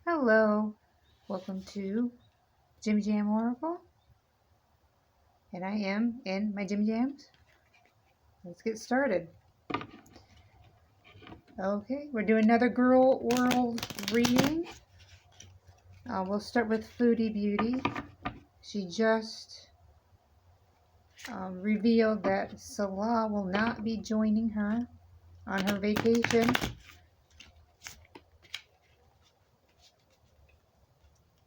Hello, welcome to Jim Jam Oracle, and I am in my Jim Jams. Let's get started. Okay, we're doing another girl world reading. We'll start with Foodie Beauty. She just revealed that Salah will not be joining her on her vacation,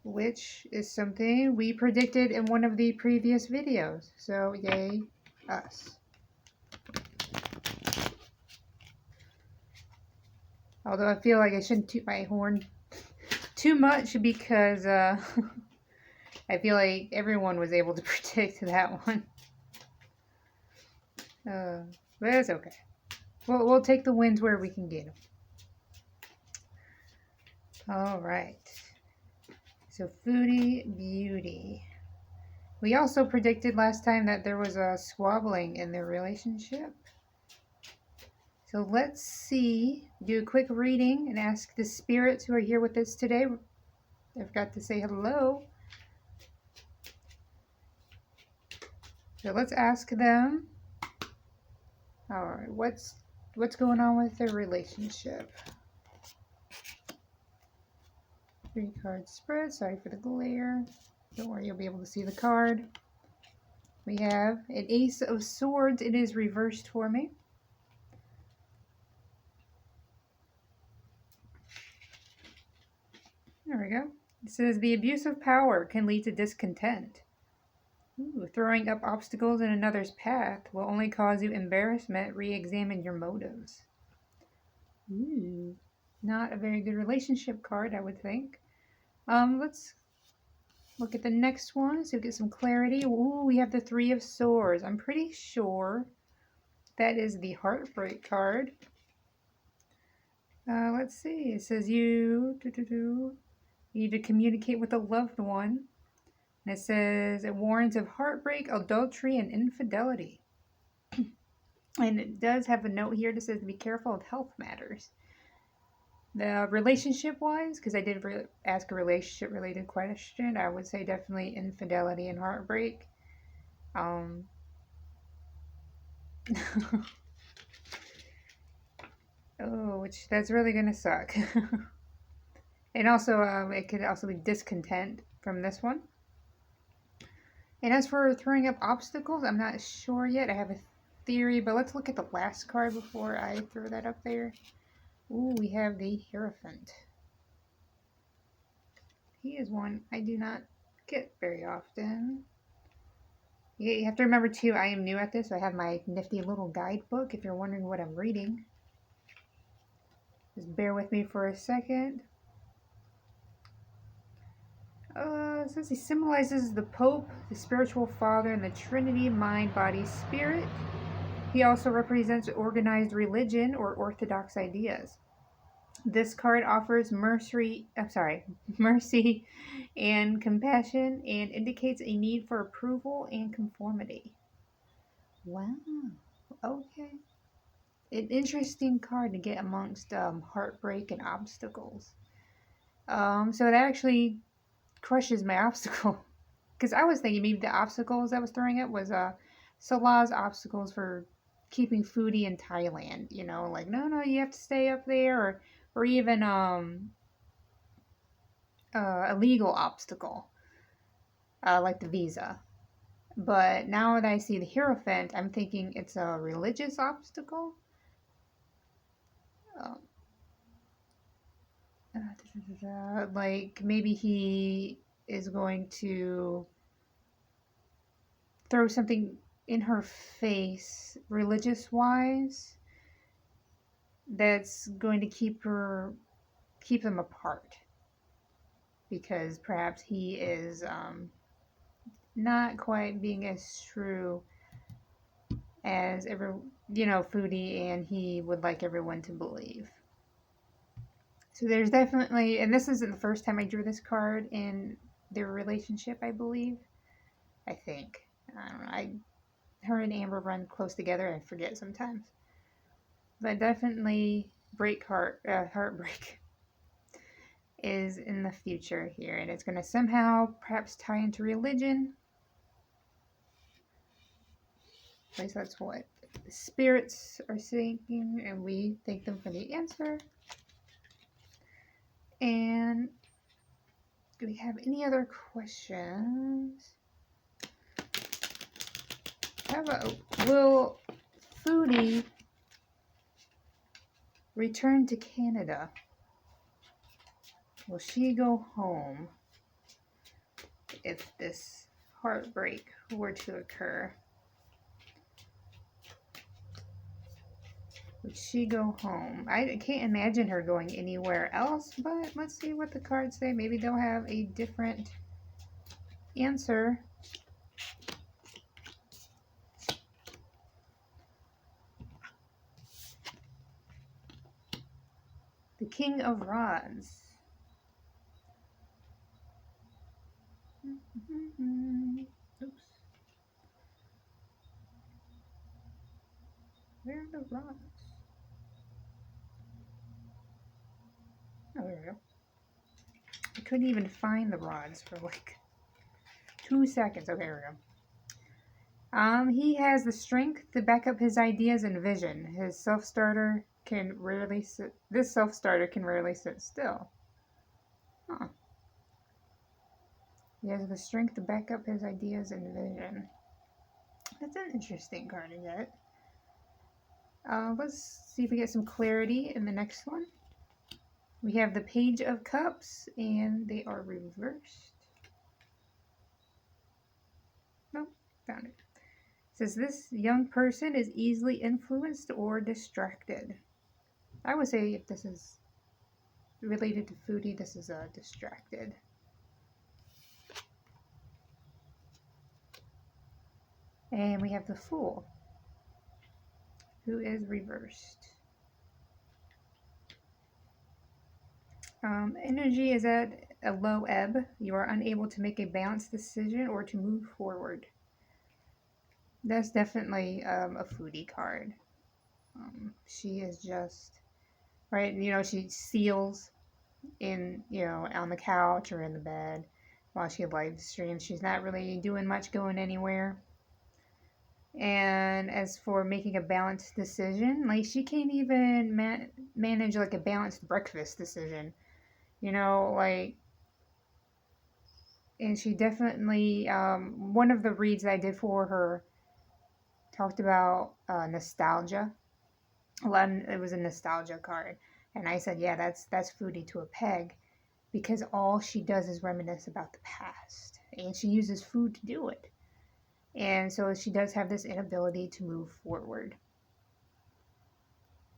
which is something we predicted in one of the previous videos. So, yay us. Although I feel like I shouldn't toot my horn too much because I feel like everyone was able to predict that one. But it's okay. We'll take the wins where we can get them. All right. So Foodie Beauty. We also predicted last time that there was a squabbling in their relationship. So let's see. Do a quick reading and ask the spirits who are here with us today. I forgot to say hello. So let's ask them. All right, what's going on with their relationship? 3-card spread. Sorry for the glare. Don't worry, you'll be able to see the card. We have an Ace of Swords. It is reversed for me. There we go. It says the abuse of power can lead to discontent. Ooh, throwing up obstacles in another's path will only cause you embarrassment. Re-examine your motives. Ooh, not a very good relationship card, I would think. Let's look at the next one so we get some clarity. Ooh, we have the 3 of Swords. I'm pretty sure that is the Heartbreak card. Let's see. It says you need to communicate with a loved one. And it says it warns of heartbreak, adultery, and infidelity. And it does have a note here that says to be careful of health matters. The relationship-wise, because I did ask a relationship-related question, I would say definitely infidelity and heartbreak. Oh, which that's really gonna suck. And also, it could also be discontent from this one. And as for throwing up obstacles, I'm not sure yet. I have a theory, but let's look at the last card before I throw that up there. Ooh, we have the Hierophant. He is one I do not get very often. You have to remember too, I am new at this, so I have my nifty little guidebook if you're wondering what I'm reading. Just bear with me for a second. It says he symbolizes the Pope, the spiritual father, and the Trinity, mind, body, spirit. He also represents organized religion or orthodox ideas. This card offers mercy and compassion and indicates a need for approval and conformity. Wow. Okay. An interesting card to get amongst heartbreak and obstacles. So it actually crushes my obstacle. Because I was thinking maybe the obstacles I was throwing at was Salah's obstacles for keeping Foodie in Thailand. You know, like, no, you have to stay up there. Or even a legal obstacle, like the visa. But now that I see the Hierophant, I'm thinking it's a religious obstacle. Like maybe he is going to throw something in her face, religious wise, that's going to keep them apart. Because perhaps he is not quite being as true as Foodie and he would like everyone to believe. So there's definitely, and this isn't the first time I drew this card in their relationship, I believe. I think. I don't know. Her and Amber run close together. I forget sometimes. But definitely heartbreak. is in the future here, and it's going to somehow perhaps tie into religion. At least that's what the spirits are thinking, and we thank them for the answer. And do we have any other questions? How about, will Foodie return to Canada? Will she go home if this heartbreak were to occur? Would she go home? I can't imagine her going anywhere else, but let's see what the cards say. Maybe they'll have a different answer. The King of Rods. Oops. Where are the rods? Oh, there we go. I couldn't even find the rods for like 2 seconds. Okay, here we go. He has the strength to back up his ideas and vision. His self-starter can rarely sit. This self-starter can rarely sit still. Huh. He has the strength to back up his ideas and vision. That's an interesting card to get. Let's see if we get some clarity in the next one. We have the Page of Cups, and they are reversed. Nope, found it. It says this young person is easily influenced or distracted. I would say if this is related to Foodie, this is distracted. And we have the Fool, who is reversed. Energy is at a low ebb. You are unable to make a balanced decision or to move forward. That's definitely a Foodie card. She is just, right, she seals in, on the couch or in the bed while she live streams. She's not really doing much, going anywhere. And as for making a balanced decision, like she can't even manage like a balanced breakfast decision, and she definitely, one of the reads I did for her talked about nostalgia. It was a nostalgia card, and I said, yeah, that's Foodie to a peg, because all she does is reminisce about the past, and she uses food to do it. And so she does have this inability to move forward,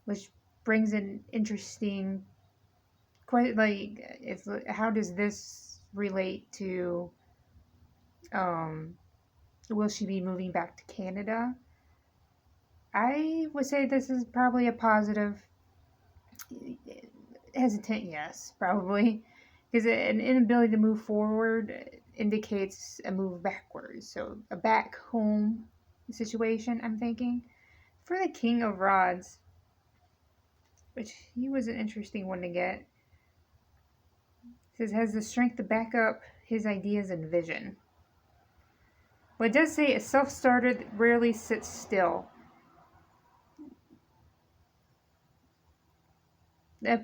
which brings an interesting question. Like, it's how does this relate to? Will she be moving back to Canada? I would say this is probably a positive. Hesitant, yes, probably, because an inability to move forward indicates a move backwards. So a back home situation, I'm thinking. For the King of Rods, which he was an interesting one to get, it says has the strength to back up his ideas and vision. Well, it does say a self-starter that rarely sits still.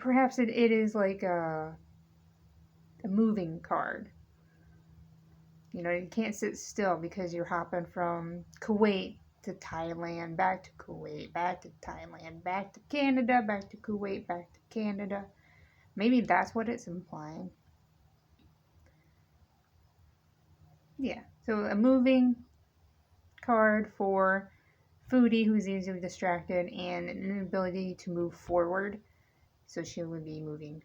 Perhaps it is like a moving card. You can't sit still because you're hopping from Kuwait to Thailand, back to Kuwait, back to Thailand, back to Canada, back to Kuwait, back to Canada. Maybe that's what it's implying. Yeah, so a moving card for Foodie, who's easily distracted, and an inability to move forward. So she would be moving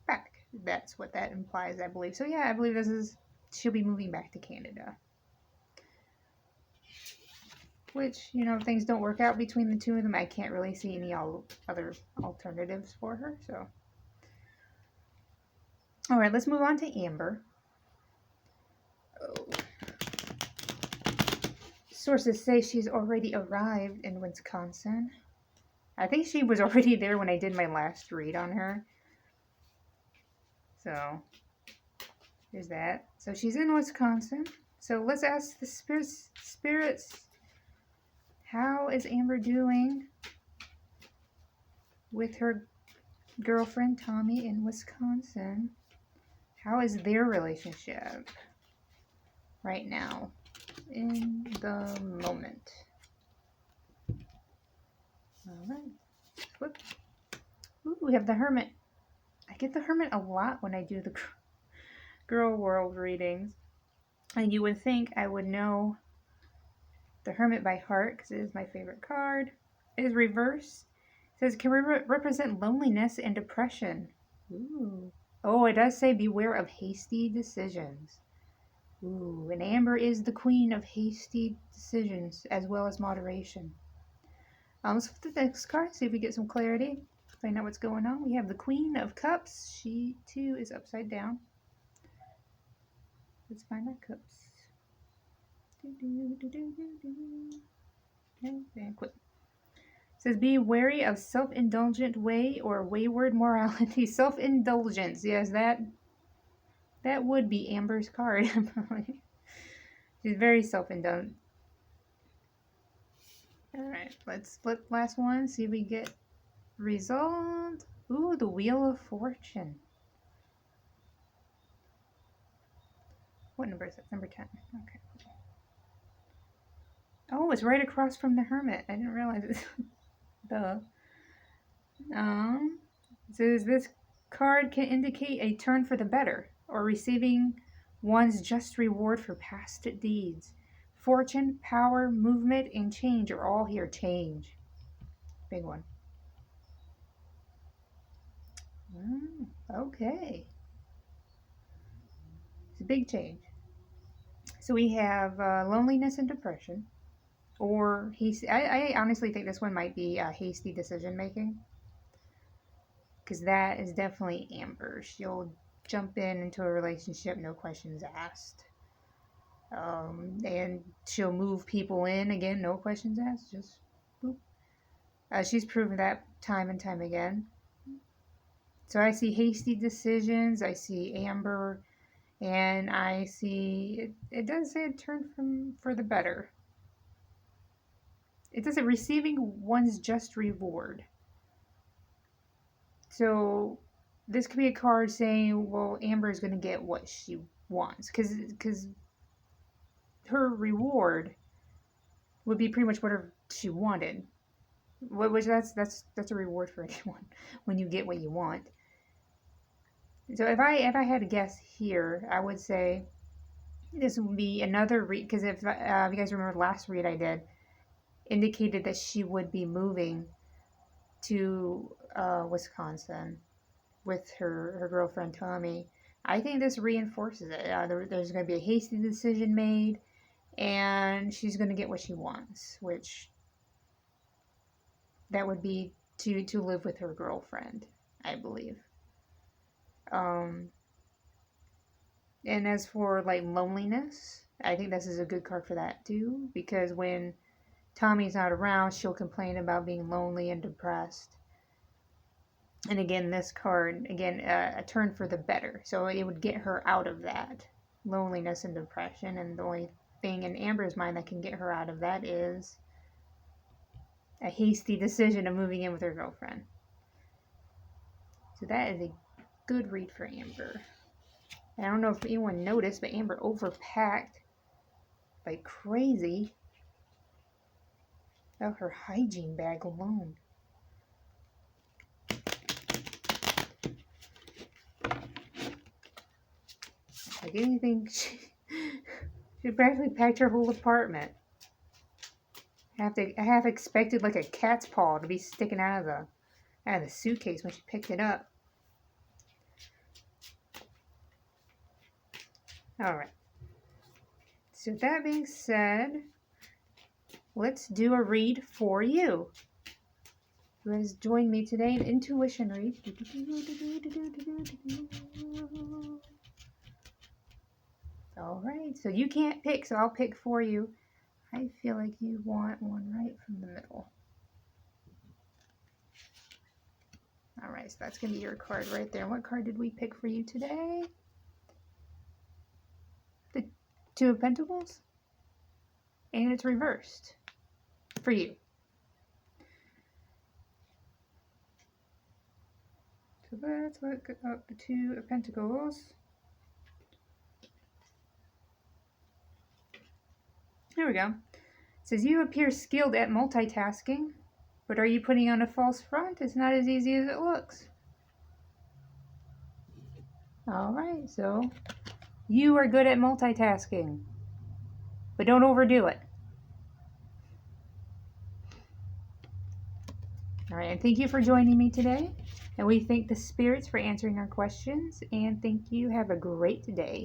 back. That's what that implies, I believe. So yeah, I believe she'll be moving back to Canada. Which, if things don't work out between the two of them, I can't really see any other alternatives for her. So, all right, let's move on to Amber. Oh. Sources say she's already arrived in Wisconsin. I think she was already there when I did my last read on her. So there's that. So she's in Wisconsin. So let's ask the spirits, how is Amber doing with her girlfriend Tommy in Wisconsin? How is their relationship right now in the moment? All right. Flip. Ooh, we have the Hermit. I get the Hermit a lot when I do the Girl World readings. And you would think I would know the Hermit by heart because it is my favorite card. It is reversed. It says can represent loneliness and depression. Ooh. Oh, it does say beware of hasty decisions. Ooh, and Amber is the queen of hasty decisions as well as moderation. Let's flip the next card, see if we get some clarity. Find out what's going on. We have the Queen of Cups. She too is upside down. Let's find our cups. Okay, banquet. It says be wary of self-indulgent way or wayward morality. Self-indulgence. Yes, that would be Amber's card. She's very self-indulgent. Alright, let's flip last one, see if we get result. Ooh, the Wheel of Fortune. What number is it? Number 10. Okay. Oh, it's right across from the Hermit. I didn't realize it. Duh. It says this card can indicate a turn for the better or receiving one's just reward for past deeds. Fortune, power, movement, and change are all here. Change. Big one. Okay. It's a big change. So we have loneliness and depression. Or I honestly think this one might be hasty decision making. Because that is definitely Amber. She'll jump into a relationship, no questions asked. And she'll move people in again, no questions asked, just boop. She's proven that time and time again. So I see hasty decisions, I see Amber, and I see, it does say a turn for the better. It does it receiving one's just reward. So this could be a card saying, well, Amber is going to get what she wants. Because her reward would be pretty much whatever she wanted. Which that's a reward for anyone when you get what you want. So if I had to guess here, I would say this would be another read. Because if you guys remember the last read I did, indicated that she would be moving to Wisconsin with her girlfriend Tommy. I think this reinforces it. There's going to be a hasty decision made, and she's going to get what she wants, which that would be to live with her girlfriend, I believe. And as for like loneliness, I think this is a good card for that too, because when Tommy's not around, she'll complain about being lonely and depressed. And again, this card, a turn for the better. So it would get her out of that loneliness and depression. And the only thing in Amber's mind that can get her out of that is a hasty decision of moving in with her girlfriend. So that is a good read for Amber. And I don't know if anyone noticed, but Amber overpacked like crazy. Oh, her hygiene bag alone. Like anything, she practically packed her whole apartment. I half expected like a cat's paw to be sticking out of the suitcase when she picked it up. All right. So that being said, let's do a read for you. Who has joined me today in intuition read. All right, so you can't pick, so I'll pick for you. I feel like you want one right from the middle. All right, so that's going to be your card right there. What card did we pick for you today? The Two of Pentacles. And it's reversed for you. So let's look up the Two of Pentacles. There we go. It says, you appear skilled at multitasking, but are you putting on a false front? It's not as easy as it looks. All right, so you are good at multitasking, but don't overdo it. All right, and thank you for joining me today. And we thank the spirits for answering our questions. And thank you. Have a great day.